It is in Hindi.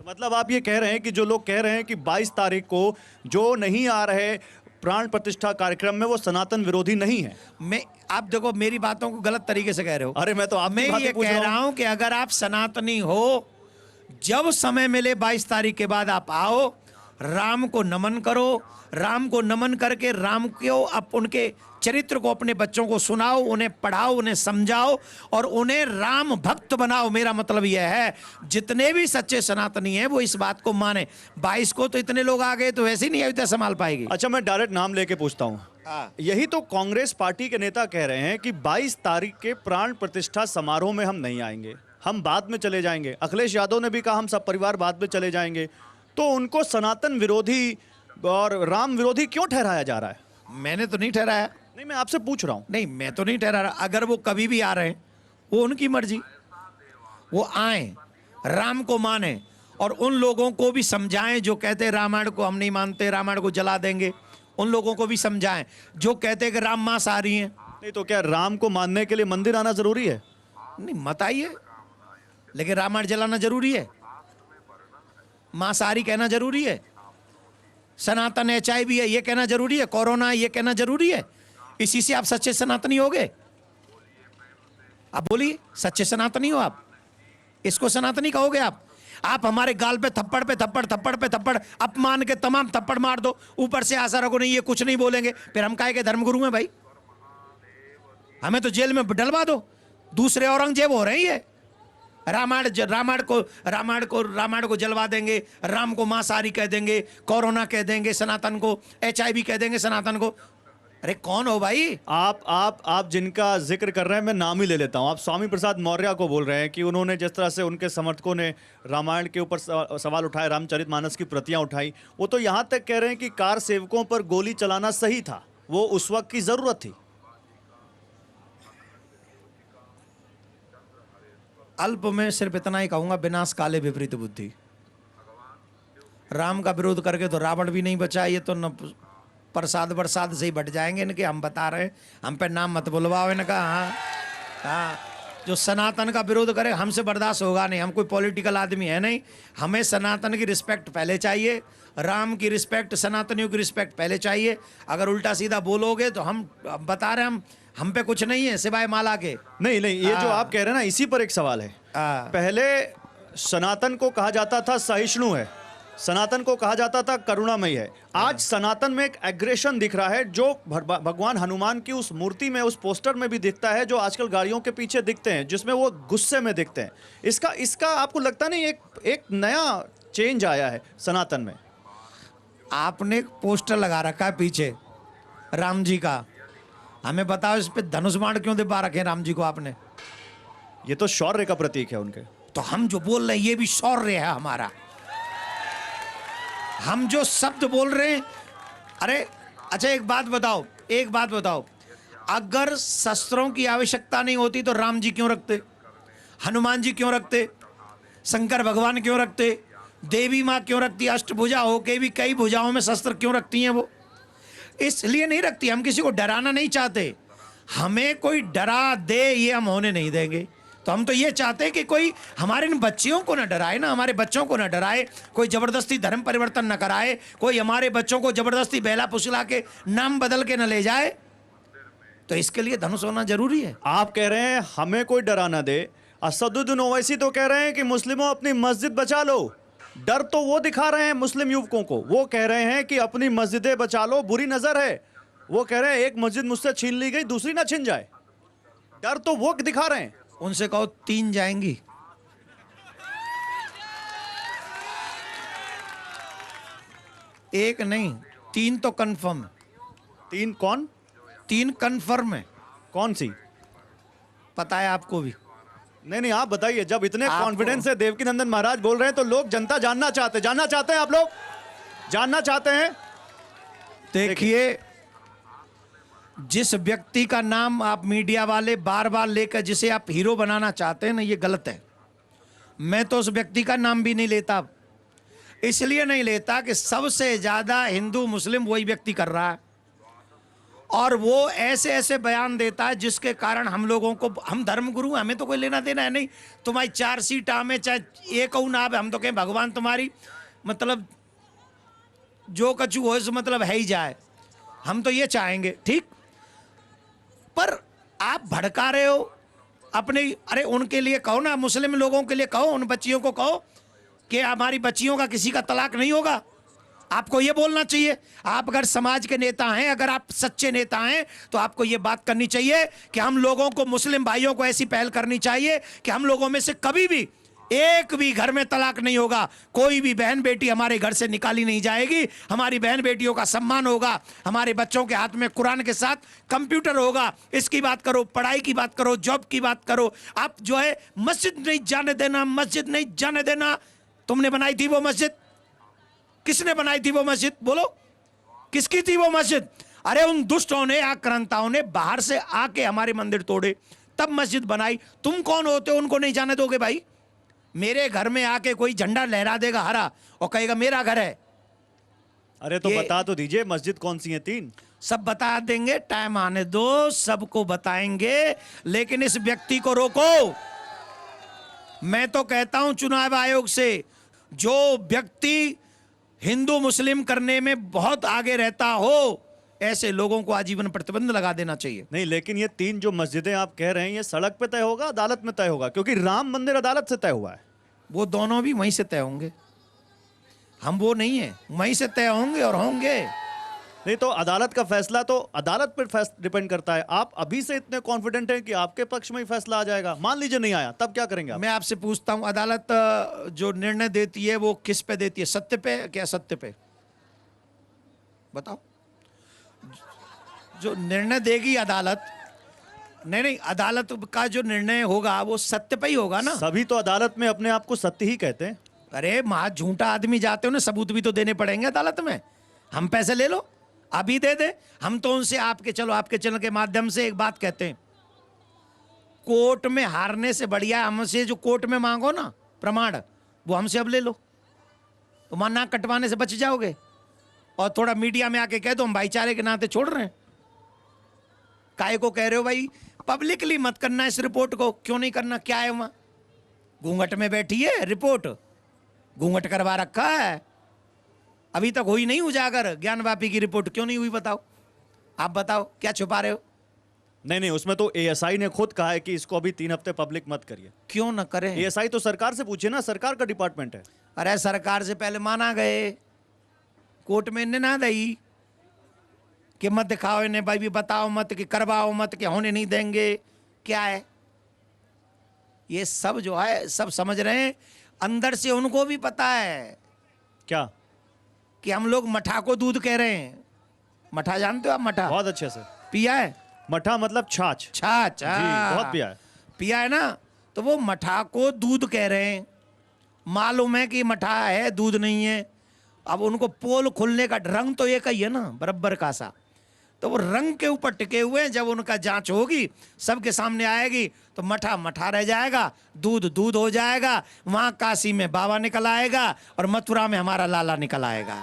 मतलब आप ये कह रहे हैं कि जो लोग कह रहे हैं कि 22 तारीख को जो नहीं आ रहे प्राण प्रतिष्ठा कार्यक्रम में वो सनातन विरोधी नहीं है। मैं आप देखो मेरी बातों को गलत तरीके से कह रहे हो। अरे मैं तो आपकी मैं बातें ये पूछ कह रहा रहा हूं कि अगर आप सनातनी हो, जब समय मिले 22 तारीख के बाद आप आओ, राम को नमन करो, राम को नमन करके राम को आप उनके चरित्र को अपने बच्चों को सुनाओ, उन्हें पढ़ाओ, उन्हें समझाओ और उन्हें राम भक्त बनाओ। मेरा मतलब यह है जितने भी सच्चे सनातनी हैं वो इस बात को माने। 22 को तो इतने लोग आ गए तो वैसे ही नहीं अयोध्या संभाल पाएगी। अच्छा मैं डायरेक्ट नाम लेके पूछता हूँ, यही तो कांग्रेस पार्टी के नेता कह रहे हैं कि 22 तारीख के प्राण प्रतिष्ठा समारोह में हम नहीं आएंगे, हम बाद में चले जाएंगे। अखिलेश यादव ने भी कहा हम सब परिवार बाद में चले जाएंगे। तो उनको सनातन विरोधी और राम विरोधी क्यों ठहराया जा रहा है? मैंने तो नहीं ठहराया। नहीं मैं आपसे पूछ रहा हूँ। नहीं मैं तो नहीं ठहरा रहा। अगर वो कभी भी आ रहे हैं वो उनकी मर्जी, वो आए, राम को माने और उन लोगों को भी समझाएं जो कहते हैं रामायण को हम नहीं मानते, रामायण को जला देंगे, उन लोगों को भी समझाएं जो कहते हैं कि राम मांस आ रही हैं। नहीं तो क्या राम को मानने के लिए मंदिर आना जरूरी है? नहीं मत आइए, लेकिन रामायण जलाना जरूरी है, मांसाहारी कहना जरूरी है, सनातन HIV है ये कहना जरूरी है, कोरोना है ये कहना जरूरी है। इसी से आप सच्चे सनातनी हो गए? आप बोलिए सच्चे सनातनी हो आप? इसको सनातनी कहोगे आप? आप हमारे गाल पे थप्पड़ पे थप्पड़, थप्पड़ पे थप्पड़, अपमान के तमाम थप्पड़ मार दो, ऊपर से आशा रखो नहीं ये कुछ नहीं बोलेंगे, फिर हम काहे के धर्मगुरु हैं भाई? हमें तो जेल में डलवा दो, दूसरे औरंगजेब हो रहे हैं। रामायण को जलवा देंगे, राम को मांसाहारी कह देंगे, कोरोना कह देंगे सनातन को, HIV कह देंगे सनातन को। अरे कौन हो भाई आप जिनका जिक्र कर रहे हैं मैं नाम ही ले लेता हूं। आप स्वामी प्रसाद मौर्य को बोल रहे हैं कि उन्होंने जिस तरह से उनके समर्थकों ने रामायण के ऊपर सवाल उठाए, रामचरितमानस की प्रतियां उठाई, वो तो यहां तक कह रहे हैं कि कार सेवकों पर गोली चलाना सही था, वो उस वक्त की जरूरत थी। अल्प में सिर्फ इतना ही कहूंगा, विनाश काले विपरीत बुद्धि। राम का विरोध करके तो रावण भी नहीं बचा, ये तो न प्रसाद बरसात से ही बट जाएंगे इनके। हम बता रहे हैं, हम पे नाम मत बुलवाओ इनका। हाँ हाँ, जो सनातन का विरोध करे हमसे बर्दाश्त होगा नहीं। हम कोई पॉलिटिकल आदमी है नहीं, हमें सनातन की रिस्पेक्ट पहले चाहिए, राम की रिस्पेक्ट, सनातनियों की रिस्पेक्ट पहले चाहिए। अगर उल्टा सीधा बोलोगे तो हम बता रहे हैं हम पे कुछ नहीं है सिवाय माला के। नहीं ये जो आप कह रहे हैं ना, इसी पर एक सवाल है। पहले सनातन को कहा जाता था सहिष्णु है, सनातन को कहा जाता था करुणामयी है। आज सनातन में एक एग्रेशन दिख रहा है जो भगवान हनुमान की उस मूर्ति में, उस पोस्टर में भी दिखता है, जो आजकल गाड़ियों के पीछे दिखते हैं, जिसमें वो गुस्से में दिखते हैं। इसका आपको लगता नहीं एक नया चेंज आया है सनातन में? आपने एक पोस्टर लगा रखा है पीछे राम जी का, हमें बताओ इस पे धनुष बाण क्यों दिखा रखे राम जी को आपने? ये तो शौर्य का प्रतीक है उनके। तो हम जो बोल रहे हैं ये भी शौर्य है हमारा। हम जो शब्द बोल रहे हैं, अरे अच्छा एक बात बताओ, अगर शस्त्रों की आवश्यकता नहीं होती तो राम जी क्यों रखते, हनुमान जी क्यों रखते, शंकर भगवान क्यों रखते, देवी माँ क्यों रखती, अष्टभुजा होके भी कई भुजाओं में शस्त्र क्यों रखती हैं? वो इसलिए नहीं रखती, हम किसी को डराना नहीं चाहते। हमें कोई डरा दे ये हम होने नहीं देंगे। तो हम तो ये चाहते हैं कि कोई हमारे इन बच्चियों को ना डराए, ना हमारे बच्चों को ना डराए, कोई जबरदस्ती धर्म परिवर्तन न कराए, कोई हमारे बच्चों को जबरदस्ती बहला फुसला के नाम बदल के न ले जाए। तो इसके लिए धनुष होना जरूरी है। आप कह रहे हैं हमें कोई डरा ना दे, असदुद्दीन ओवैसी तो कह रहे हैं कि मुस्लिमों अपनी मस्जिद बचा लो। डर तो वो दिखा रहे हैं मुस्लिम युवकों को, वो कह रहे हैं कि अपनी मस्जिदें बचा लो, बुरी नजर है। वो कह रहे हैं एक मस्जिद मुझसे छीन ली गई दूसरी ना छीन जाए। डर तो वो दिखा रहे हैं। उनसे कहो 3 जाएंगी। एक नहीं 3 तो कंफर्म। 3 कौन? 3 कंफर्म है। कौन सी? पता है आपको भी? नहीं आप बताइए। जब इतने कॉन्फिडेंस से देवकीनंदन महाराज बोल रहे हैं तो लोग, जनता जानना चाहते हैं, आप लोग जानना चाहते हैं। देखिए, जिस व्यक्ति का नाम आप मीडिया वाले बार बार लेकर जिसे आप हीरो बनाना चाहते हैं ना, ये गलत है। मैं तो उस व्यक्ति का नाम भी नहीं लेता, इसलिए नहीं लेता कि सबसे ज्यादा हिंदू मुस्लिम वही व्यक्ति कर रहा है। और वो ऐसे ऐसे बयान देता है जिसके कारण हम लोगों को, हम धर्मगुरु हैं, हमें तो कोई लेना देना है नहीं। तुम्हारी 4 सीट आवे चाहे एक ना आवे, हम तो कहें भगवान तुम्हारी मतलब जो कछु हो सो मतलब है ही जाए, हम तो ये चाहेंगे, ठीक। पर आप भड़का रहे हो अपने, अरे उनके लिए कहो ना, मुस्लिम लोगों के लिए कहो, उन बच्चियों को कहो कि हमारी बच्चियों का किसी का तलाक नहीं होगा। आपको ये बोलना चाहिए। आप अगर समाज के नेता हैं, अगर आप सच्चे नेता हैं, तो आपको ये बात करनी चाहिए कि हम लोगों को, मुस्लिम भाइयों को ऐसी पहल करनी चाहिए कि हम लोगों में से कभी भी एक भी घर में तलाक नहीं होगा, कोई भी बहन बेटी हमारे घर से निकाली नहीं जाएगी, हमारी बहन बेटियों का सम्मान होगा, हमारे बच्चों के हाथ में कुरान के साथ कंप्यूटर होगा। इसकी बात करो, पढ़ाई की बात करो, जॉब की बात करो। आप जो है मस्जिद नहीं जाने देना, मस्जिद नहीं जाने देना। तुमने बनाई थी वो मस्जिद? किसने बनाई थी वो मस्जिद? बोलो, किसकी थी वो मस्जिद? अरे उन दुष्टों ने, आक्रांताओं ने बाहर से आके हमारे मंदिर तोड़े, तब मस्जिद बनाई। तुम कौन होते हो उनको नहीं जाने दोगे? भाई मेरे घर में आके कोई झंडा लहरा देगा हरा और कहेगा मेरा घर है। अरे तो बता तो दीजिए मस्जिद कौन सी है? 3 सब बता देंगे, टाइम आने दो, सबको बताएंगे, लेकिन इस व्यक्ति को रोको। मैं तो कहता हूं चुनाव आयोग से, जो व्यक्ति हिंदू मुस्लिम करने में बहुत आगे रहता हो, ऐसे लोगों को आजीवन प्रतिबंध लगा देना चाहिए। नहीं, लेकिन ये 3 जो मस्जिदें आप कह रहे हैं, ये सड़क पे तय होगा, अदालत में तय होगा? क्योंकि राम मंदिर अदालत से तय हुआ है। वो दोनों भी वहीं से तय होंगे, हम वो नहीं है, वहीं से तय होंगे और होंगे। नहीं तो अदालत का फैसला तो अदालत पर डिपेंड करता है। आप अभी से इतने कॉन्फिडेंट हैं कि आपके पक्ष में ही फैसला आ जाएगा? मान लीजिए नहीं आया, तब क्या करेंगे आप? मैं आपसे पूछता हूं, अदालत जो निर्णय देती है वो किस पे देती है? सत्य पे, क्या सत्य पे? बताओ। जो निर्णय देगी अदालत, नहीं, अदालत का जो निर्णय होगा वो सत्य पे ही होगा ना। सभी तो अदालत में अपने आप को सत्य ही कहते हैं। अरे महा झूठा आदमी जाते हो ना, सबूत भी तो देने पड़ेंगे अदालत में। हम पैसे ले लो, अभी दे दे, हम तो उनसे आपके चैनल के माध्यम से एक बात कहते हैं, कोर्ट में हारने से बढ़िया हमसे जो कोर्ट में मांगो ना प्रमाण, वो हमसे अब ले लो, तो मां नाक कटवाने से बच जाओगे। और थोड़ा मीडिया में आके कह दो हम भाईचारे के नाते छोड़ रहे हैं। काहे को कह रहे हो भाई? पब्लिकली मत करना इस रिपोर्ट को। क्यों नहीं करना? क्या है वहां? घूंघट में बैठी है रिपोर्ट, घूंघट करवा रखा है, अभी तक हुई नहीं उजागर। ज्ञानवापी की रिपोर्ट क्यों नहीं हुई बताओ? आप बताओ, क्या छुपा रहे हो? नहीं, उसमें तो एएसआई ने खुद कहा है कि इसको अभी 3 हफ्ते पब्लिक मत करिए। क्यों न करें? एएसआई तो सरकार से पूछे ना, सरकार का डिपार्टमेंट है। अरे सरकार से पहले माना गए, कोर्ट में इन्हें ना दई कि मत दिखाओ इन्हें भाई, भी बताओ मत, कि करवाओ मत, कि होने नहीं देंगे। क्या है ये सब जो है, सब समझ रहे हैं। अंदर से उनको भी पता है क्या कि हम लोग मठा को दूध कह रहे हैं। मठा जानते हो आप? मठा बहुत अच्छे से पिया है? मठा मतलब छाछ। छाछ, जी, बहुत पिया है। पिया है ना। तो वो मठा को दूध कह रहे हैं, मालूम है कि मठा है, दूध नहीं है। अब उनको पोल खुलने का रंग तो एक ही है ना, बराबर का सा। तो वो रंग के ऊपर टिके हुए हैं। जब उनका जांच होगी, सबके सामने आएगी, तो मठा मठा रह जाएगा, दूध दूध हो जाएगा। वहां काशी में बाबा निकल आएगा और मथुरा में हमारा लाला निकल आएगा।